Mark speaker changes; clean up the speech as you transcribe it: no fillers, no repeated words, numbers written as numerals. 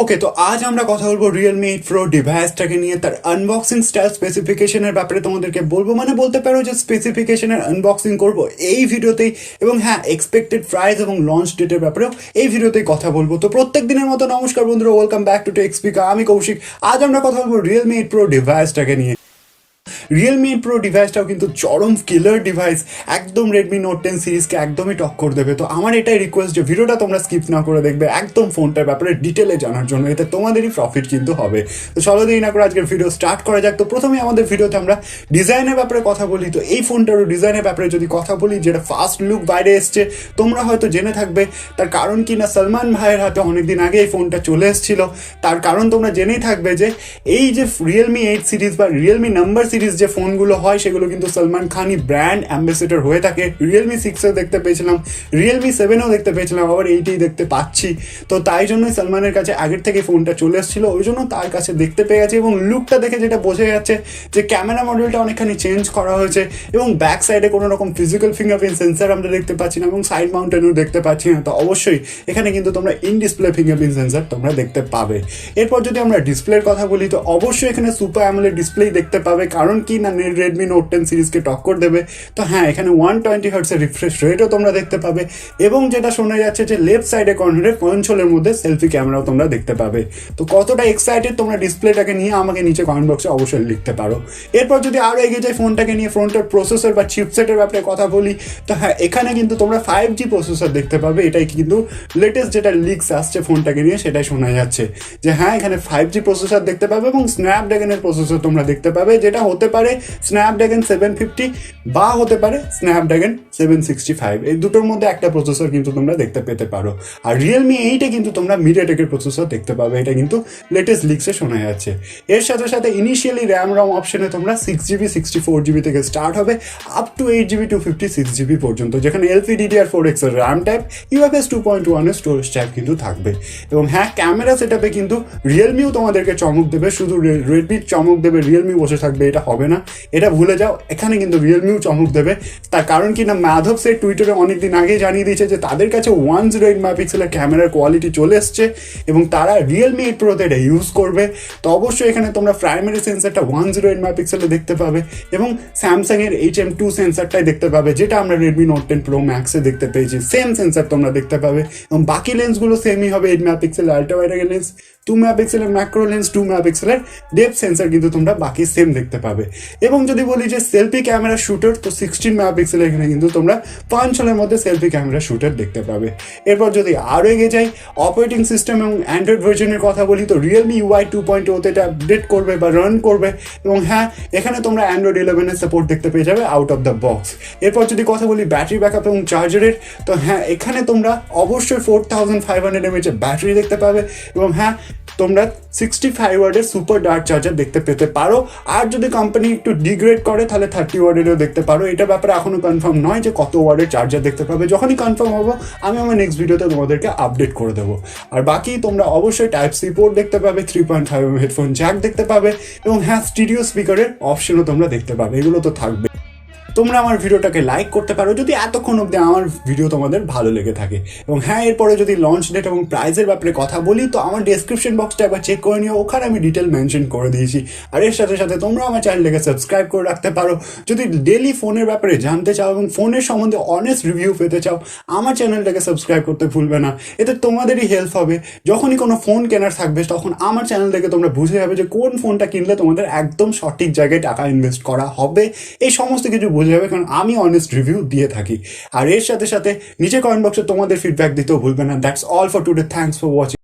Speaker 1: ওকে, তো আজ আমরা কথা বলবো Realme 8 Pro ডিভাইসটাকে নিয়ে। তার আনবক্সিং স্টাইল স্পেসিফিকেশনের ব্যাপারে তোমাদেরকে বলবো, মানে বলতে পারো যে স্পেসিফিকেশনের আনবক্সিং করব এই ভিডিওতেই। এবং হ্যাঁ, এক্সপেক্টেড প্রাইস এবং লঞ্চ ডেটের ব্যাপারেও এই ভিডিওতেই কথা বলবো। তো প্রত্যেক দিনের মতো নমস্কার বন্ধুরা, welcome back to tech speaker. আমি কৌশিক। আজ আমরা কথা বলবো Realme 8 Pro ডিভাইসটাকে নিয়ে। Realme 8 Pro ডিভাইসটাও কিন্তু চরম কিলার ডিভাইস, একদম Redmi Note 10 সিরিজকে একদমই টক্কর দেবে। তো আমার এটাই রিকোয়েস্ট যে ভিডিওটা তোমরা স্কিপ না করে দেখবে, একদম ফোনটার ব্যাপারে ডিটেলে জানার জন্য। এতে তোমাদেরই প্রফিট কিন্তু হবে। তো চলো দেরি না করে আজকের ভিডিও স্টার্ট করা যাক। তো প্রথমে আমাদের ভিডিওতে আমরা ডিজাইনের ব্যাপারে কথা বলি। তো এই ফোনটারও ডিজাইনের ব্যাপারে যদি কথা বলি, যেটা ফার্স্ট লুক বাইরে এসছে, তোমরা হয়তো জেনে থাকবে। তার কারণ কি না, সালমান ভাইয়ের হাতে অনেকদিন আগে এই ফোনটা চলে এসেছিল। তার কারণ তোমরা জেনেই থাকবে যে এই যে Realme 8 সিরিজ বা Realme নাম্বার সিরিজ যে ফোনগুলো হয়, সেগুলো কিন্তু সলমান খানই ব্র্যান্ড অ্যাম্বাসেডর হয়ে থাকে। Realme 6-এও দেখতে পেয়েছিলাম, Realme 7-এও দেখতে পেয়েছিলাম, আবার 8-এই দেখতে পাচ্ছি। তো তাই জন্যই সলমানের কাছে আগের থেকে ফোনটা চলে এসেছিল, ওই জন্য তার কাছে দেখতে পেয়ে গেছে। এবং লুকটা দেখে যেটা বোঝা যাচ্ছে যে ক্যামেরা মডেলটা অনেকখানি চেঞ্জ করা হয়েছে, এবং ব্যাক সাইডে কোনো রকম ফিজিক্যাল ফিঙ্গারপ্রিন্ট সেন্সার আমরা দেখতে পাচ্ছি না, এবং সাইড মাউন্টেনও দেখতে পাচ্ছি না। তো অবশ্যই এখানে কিন্তু তোমরা ইন ডিসপ্লে ফিঙ্গারপ্রিন্ট সেন্সার তোমরা দেখতে পাবে। এরপর যদি আমরা ডিসপ্লের কথা বলি, তো অবশ্যই এখানে সুপার অ্যামোলেড ডিসপ্লেই দেখতে পাবে। কারণ কি না, Redmi Note 10 সিরিজকে টক্কর দেবে। তো হ্যাঁ, এখানে 120 হার্টসের রিফ্রেশ রেটও তোমরা দেখতে পাবে। এবং যেটা শোনা যাচ্ছে যে লেফট সাইডে কর্নারে কনসোলের মধ্যে সেলফি ক্যামেরাও তোমরা দেখতে পাবে। তো কতটা এক্সাইটেড তোমরা ডিসপ্লেটাকে নিয়ে আমাকে নিচে কমেন্ট বক্সে অবশ্যই লিখতে পারো। এরপর যদি আরও এগিয়ে যাই ফোনটাকে নিয়ে, ফোনটার প্রসেসর বা চিপসেটের ব্যাপারে কথা বলি, তো হ্যাঁ, এখানে কিন্তু তোমরা 5G প্রসেসর দেখতে পাবে। এটাই কিন্তু লেটেস্ট যেটা লিকস আসছে ফোনটাকে নিয়ে, সেটাই শোনা যাচ্ছে যে হ্যাঁ, এখানে 5G প্রসেসর দেখতে পাবে এবং স্ন্যাপড্রাগনের প্রসেসর তোমরা দেখতে পাবে, যেটা হতে পারে স্ন্যাপড্রাগন 750 বা হতে পারে স্ন্যাপড্রাগন 765। এই দুটোর মধ্যে একটা প্রসেসর কিন্তু তোমরা দেখতে পেতে পারো। আর Realme 8-এ কিন্তু তোমরা মিডিয়াটেকের প্রসেসর দেখতে পাবে, এটা কিন্তু লেটেস্ট লিক্সে শোনা যাচ্ছে। এর সাথে সাথে ইনিশিয়ালি র্যাম রম অপশনে তোমরা 6GB 64GB থেকে স্টার্ট হবে আপ টু 8GB 256GB পর্যন্ত, যেখানে LPDDR4X এর র্যাম টাইপ, UFS 2.1 এর স্টোরেজ টাইপ কিন্তু থাকবে। এবং হ্যাঁ, ক্যামেরা সেটআপে কিন্তু রিয়েলমিও তোমাদেরকে চমক দেবে। শুধু রেডমির চমক দেবে, রিয়েলমি বসে থাকবে এটা হবে না, এটা ভুলে যাও। এখানে কিন্তু রিয়েলমিও চমক দেবে। তার কারণ কি না, মাধব সে টুইটারে অনেকদিন আগে জানিয়ে দিয়েছে যে তাদের কাছে 108 মেগাপিক্সেলের ক্যামেরার কোয়ালিটি চলে এসছে এবং তারা Realme 8 Proতে এটা ইউজ করবে। তো অবশ্যই এখানে তোমরা প্রাইমারি সেন্সারটা 108 মেগাপিক্সেলে দেখতে পাবে এবং স্যামসাংয়ের HM2 সেন্সারটাই দেখতে পাবে, যেটা আমরা Redmi Note 10 Pro Max-এ দেখতে পেয়েছি। সেম সেন্সার তোমরা দেখতে পাবে এবং বাকি লেন্সগুলো সেমই হবে। 8 মেগাপিক্সেলের আল্ট্রা ওয়াইড অ্যাঙ্গেল লেন্স, 2 মেগাপিক্সেলের ম্যাক্রো লেন্স, 2 মেগাপিক্সেলের ডেপথ সেন্সার কিন্তু তোমরা বাকি সেম দেখতে পাবে। এবং যদি বলি যে সেলফি ক্যামেরা শুটার, তো 16 মেগাপিক্সেলের এখানে কিন্তু তোমরা 5 ছলের মধ্যে সেলফি ক্যামেরা শুটার দেখতে পাবে। এরপর যদি আরও এগিয়ে যাই, অপারেটিং সিস্টেম এবং অ্যান্ড্রয়েড ভার্জনের কথা বলি, তো Realme UI 2.0-তে এটা আপডেট করবে বা রান করবে। এবং হ্যাঁ, এখানে তোমরা Android 11-এর সাপোর্ট দেখতে পেয়ে যাবে আউট অফ দ্য বক্স। এরপর যদি কথা বলি ব্যাটারি ব্যাকআপ এবং চার্জারের, তো হ্যাঁ, এখানে তোমরা অবশ্যই 4500 mAh ব্যাটারি দেখতে পাবে। এবং হ্যাঁ, তোমরা 65 ওয়াটের সুপার ডার্ক চার্জার দেখতে পেতে পারো। আর যদি কোম্পানি একটু ডিগ্রেড করে তাহলে 30 ওয়াটেরও দেখতে পারো। এটা ব্যাপারে এখনো কনফার্ম নয় যে কত ওয়াটের চার্জার দেখতে পাবে। যখনই কনফার্ম হবো আমি আমার নেক্সট ভিডিওতে তোমাদেরকে আপডেট করে দেবো। আর বাকি তোমরা অবশ্যই Type-C পোর্ট দেখতে পাবে, 3.5mm হেডফোন জ্যাক দেখতে পাবে এবং হ্যাঁ, স্টিরিও স্পিকারের অপশনও তোমরা দেখতে পাবে। এগুলো তো থাকবে। তোমরা আমার ভিডিওটাকে লাইক করতে পারো যদি এতক্ষণ অব্দি আমার ভিডিও তোমাদের ভালো লেগে থাকে। এবং হ্যাঁ, এরপরে যদি লঞ্চ ডেট এবং প্রাইসের ব্যাপারে কথা বলি, তো আমার ডেসক্রিপশন বক্সটা একবার চেক করে নিও, ওখানে আমি ডিটেল মেনশন করে দিয়েছি। আর এর সাথে সাথে তোমরা আমার চ্যানেলটাকে সাবস্ক্রাইব করে রাখতে পারো। যদি ডেলি ফোনের ব্যাপারে জানতে চাও এবং ফোনের সম্বন্ধে অনেস্ট রিভিউ পেতে চাও, আমার চ্যানেলটাকে সাবস্ক্রাইব করতে ভুলবে না। এতে তোমাদেরই হেল্প হবে। যখনই কোনো ফোন কেনার থাকবে, তখন আমার চ্যানেল থেকে তোমরা বুঝে যাবে যে কোন ফোনটা কিনলে তোমাদের একদম সঠিক জায়গায় টাকা ইনভেস্ট করা হবে। এই সমস্ত কিছু বুঝে যাবে, কারণ আমি অনেস্ট রিভিউ দিয়ে থাকি। আর এর সাথে সাথে নিচে কমেন্ট বক্সে তোমাদের ফিডব্যাক দিতেও ভুলবে না। That's all for today. Thanks for watching.